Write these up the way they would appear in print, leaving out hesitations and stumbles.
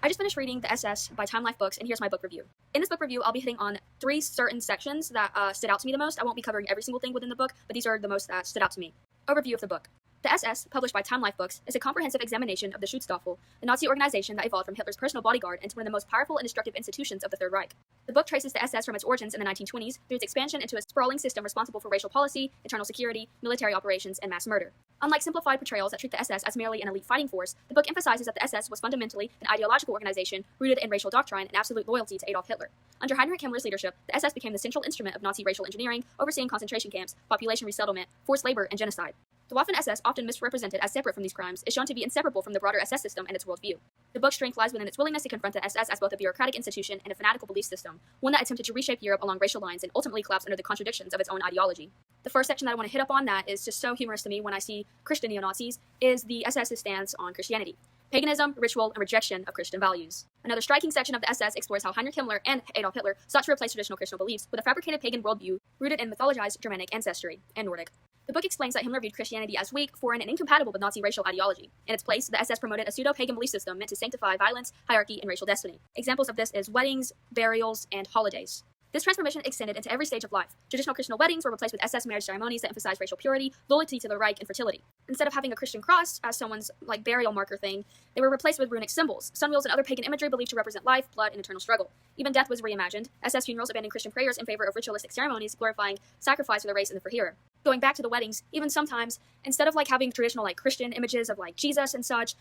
I just finished reading The SS by Time Life Books, and here's my book review. In this book review, I'll be hitting on 3 certain sections that stood out to me the most. I won't be covering every single thing within the book, but these are the most that stood out to me. Overview of the book. The SS, published by Time Life Books, is a comprehensive examination of the Schutzstaffel, the Nazi organization that evolved from Hitler's personal bodyguard into one of the most powerful and destructive institutions of the Third Reich. The book traces the SS from its origins in the 1920s through its expansion into a sprawling system responsible for racial policy, internal security, military operations, and mass murder. Unlike simplified portrayals that treat the SS as merely an elite fighting force, the book emphasizes that the SS was fundamentally an ideological organization rooted in racial doctrine and absolute loyalty to Adolf Hitler. Under Heinrich Himmler's leadership, the SS became the central instrument of Nazi racial engineering, overseeing concentration camps, population resettlement, forced labor, and genocide. The Waffen-SS, often misrepresented as separate from these crimes, is shown to be inseparable from the broader SS system and its worldview. The book's strength lies within its willingness to confront the SS as both a bureaucratic institution and a fanatical belief system, one that attempted to reshape Europe along racial lines and ultimately collapsed under the contradictions of its own ideology. The first section that I want to hit up on that is just so humorous to me when I see Christian neo-Nazis is the SS's stance on Christianity. Paganism, ritual, and rejection of Christian values. Another striking section of the SS explores how Heinrich Himmler and Adolf Hitler sought to replace traditional Christian beliefs with a fabricated pagan worldview rooted in mythologized Germanic ancestry and Nordic. The book explains that Himmler viewed Christianity as weak, foreign, and incompatible with Nazi racial ideology. In its place, the SS promoted a pseudo-pagan belief system meant to sanctify violence, hierarchy, and racial destiny. Examples of this is weddings, burials, and holidays. This transformation extended into every stage of life. Traditional Christian weddings were replaced with SS marriage ceremonies that emphasized racial purity, loyalty to the Reich, and fertility. Instead of having a Christian cross as someone's burial marker thing, they were replaced with runic symbols, sunwheels, and other pagan imagery believed to represent life, blood, and eternal struggle. Even death was reimagined. SS funerals abandoned Christian prayers in favor of ritualistic ceremonies glorifying sacrifice for the race and the Verheerer. Going back to the weddings, even sometimes, instead of having traditional Christian images of Jesus and such,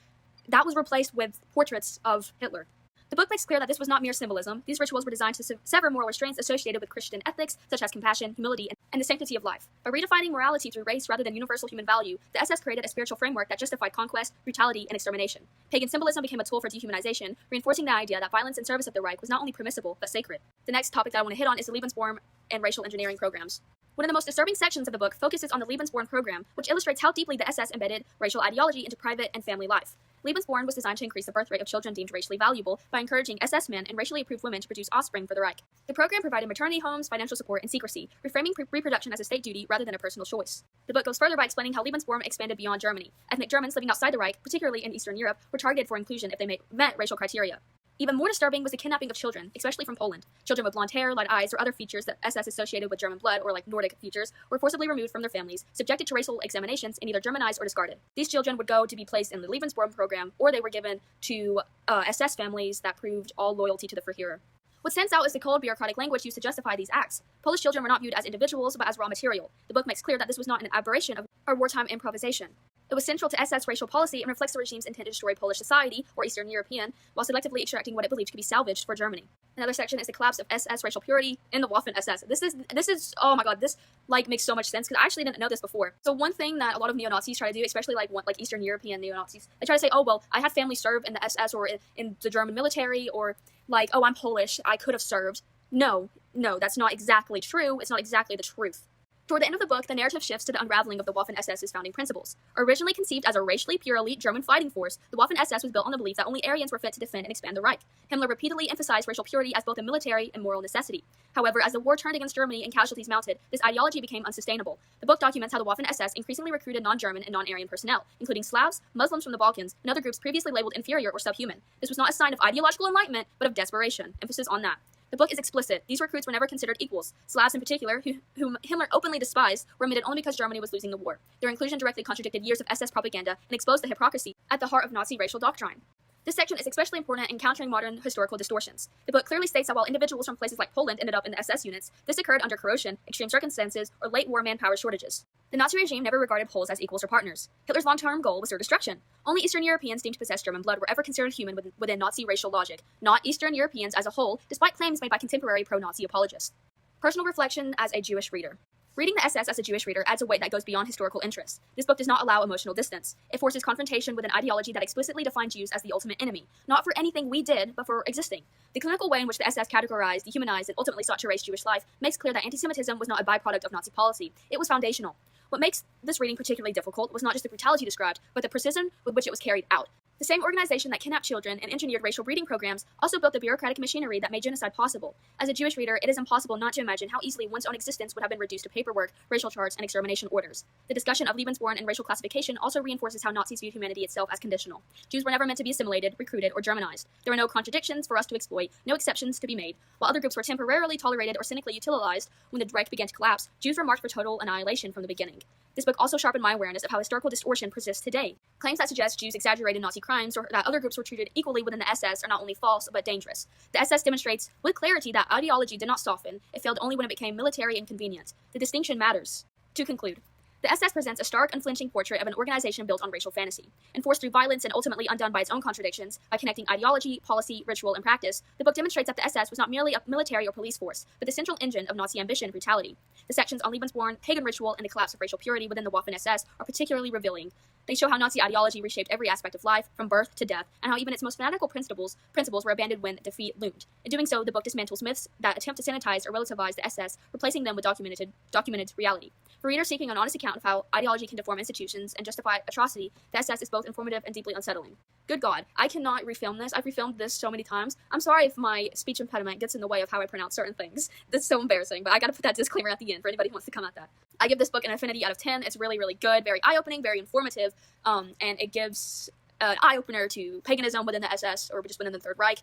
that was replaced with portraits of Hitler. The book makes clear that this was not mere symbolism. These rituals were designed to sever moral restraints associated with Christian ethics, such as compassion, humility, and the sanctity of life. By redefining morality through race rather than universal human value, the SS created a spiritual framework that justified conquest, brutality, and extermination. Pagan symbolism became a tool for dehumanization, reinforcing the idea that violence in service of the Reich was not only permissible, but sacred. The next topic that I want to hit on is the Lebensborn and racial engineering programs. One of the most disturbing sections of the book focuses on the Lebensborn program, which illustrates how deeply the SS embedded racial ideology into private and family life. Lebensborn was designed to increase the birth rate of children deemed racially valuable by encouraging SS men and racially approved women to produce offspring for the Reich. The program provided maternity homes, financial support, and secrecy, reframing reproduction as a state duty rather than a personal choice. The book goes further by explaining how Lebensborn expanded beyond Germany. Ethnic Germans living outside the Reich, particularly in Eastern Europe, were targeted for inclusion if they met racial criteria. Even more disturbing was the kidnapping of children, especially from Poland. Children with blonde hair, light eyes, or other features that SS associated with German blood or Nordic features were forcibly removed from their families, subjected to racial examinations, and either Germanized or discarded. These children would go to be placed in the Lebensborn program, or they were given to SS families that proved all loyalty to the Verheerer. What stands out is the cold, bureaucratic language used to justify these acts. Polish children were not viewed as individuals, but as raw material. The book makes clear that this was not an aberration of our wartime improvisation. It was central to SS racial policy and reflects the regime's intent to destroy Polish society, or Eastern European, while selectively extracting what it believed could be salvaged for Germany. Another section is the collapse of SS racial purity in the Waffen-SS. This is oh my god, this makes so much sense, because I actually didn't know this before. So one thing that a lot of neo-Nazis try to do, especially Eastern European neo-Nazis, they try to say, oh well, I had family serve in the SS or in the German military, or oh, I'm Polish, I could have served. No, that's not exactly true. It's not exactly the truth. Toward the end of the book, the narrative shifts to the unraveling of the Waffen-SS's founding principles. Originally conceived as a racially pure elite German fighting force, the Waffen-SS was built on the belief that only Aryans were fit to defend and expand the Reich. Himmler repeatedly emphasized racial purity as both a military and moral necessity. However, as the war turned against Germany and casualties mounted, this ideology became unsustainable. The book documents how the Waffen-SS increasingly recruited non-German and non-Aryan personnel, including Slavs, Muslims from the Balkans, and other groups previously labeled inferior or subhuman. This was not a sign of ideological enlightenment, but of desperation. Emphasis on that. The book is explicit. These recruits were never considered equals. Slavs in particular, whom Himmler openly despised, were admitted only because Germany was losing the war. Their inclusion directly contradicted years of SS propaganda and exposed the hypocrisy at the heart of Nazi racial doctrine. This section is especially important in countering modern historical distortions. The book clearly states that while individuals from places like Poland ended up in the SS units, this occurred under coercion, extreme circumstances, or late war manpower shortages. The Nazi regime never regarded Poles as equals or partners. Hitler's long-term goal was their destruction. Only Eastern Europeans deemed to possess German blood were ever considered human within Nazi racial logic, not Eastern Europeans as a whole, despite claims made by contemporary pro-Nazi apologists. Personal reflection as a Jewish reader. Reading the SS as a Jewish reader adds a weight that goes beyond historical interest. This book does not allow emotional distance. It forces confrontation with an ideology that explicitly defined Jews as the ultimate enemy, not for anything we did, but for existing. The clinical way in which the SS categorized, dehumanized, and ultimately sought to erase Jewish life makes clear that anti-Semitism was not a byproduct of Nazi policy. It was foundational. What makes this reading particularly difficult was not just the brutality described, but the precision with which it was carried out. The same organization that kidnapped children and engineered racial breeding programs also built the bureaucratic machinery that made genocide possible. As a Jewish reader, it is impossible not to imagine how easily one's own existence would have been reduced to paperwork, racial charts, and extermination orders. The discussion of Lebensborn and racial classification also reinforces how Nazis viewed humanity itself as conditional. Jews were never meant to be assimilated, recruited, or Germanized. There were no contradictions for us to exploit, no exceptions to be made. While other groups were temporarily tolerated or cynically utilized when the Reich began to collapse, Jews were marked for total annihilation from the beginning. This book also sharpened my awareness of how historical distortion persists today. Claims that suggest Jews exaggerated Nazi crimes or that other groups were treated equally within the SS are not only false, but dangerous. The SS demonstrates with clarity that ideology did not soften, it failed only when it became military and convenient. The distinction matters. To conclude, the SS presents a stark, unflinching portrait of an organization built on racial fantasy. Enforced through violence and ultimately undone by its own contradictions, by connecting ideology, policy, ritual, and practice, the book demonstrates that the SS was not merely a military or police force, but the central engine of Nazi ambition and brutality. The sections on Lebensborn, pagan ritual, and the collapse of racial purity within the Waffen-SS are particularly revealing. They show how Nazi ideology reshaped every aspect of life, from birth to death, and how even its most fanatical principles were abandoned when defeat loomed. In doing so, the book dismantles myths that attempt to sanitize or relativize the SS, replacing them with documented reality. For readers seeking an honest account of how ideology can deform institutions and justify atrocity, the SS is both informative and deeply unsettling. Good God, I cannot refilm this. I've refilmed this so many times. I'm sorry if my speech impediment gets in the way of how I pronounce certain things. That's so embarrassing, but I gotta put that disclaimer at the end for anybody who wants to come at that. I give this book an affinity out of 10. It's really, really good, very eye-opening, very informative, and it gives an eye-opener to paganism within the SS, or just within the Third Reich,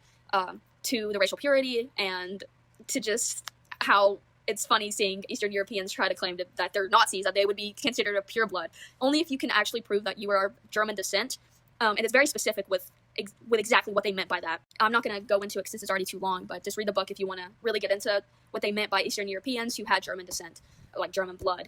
to the racial purity, and to just how it's funny seeing Eastern Europeans try to claim that they're Nazis, that they would be considered a pureblood. Only if you can actually prove that you are of German descent, and it's very specific with exactly what they meant by that. I'm not going to go into it because this is already too long, but just read the book if you want to really get into what they meant by Eastern Europeans who had German descent, like German blood.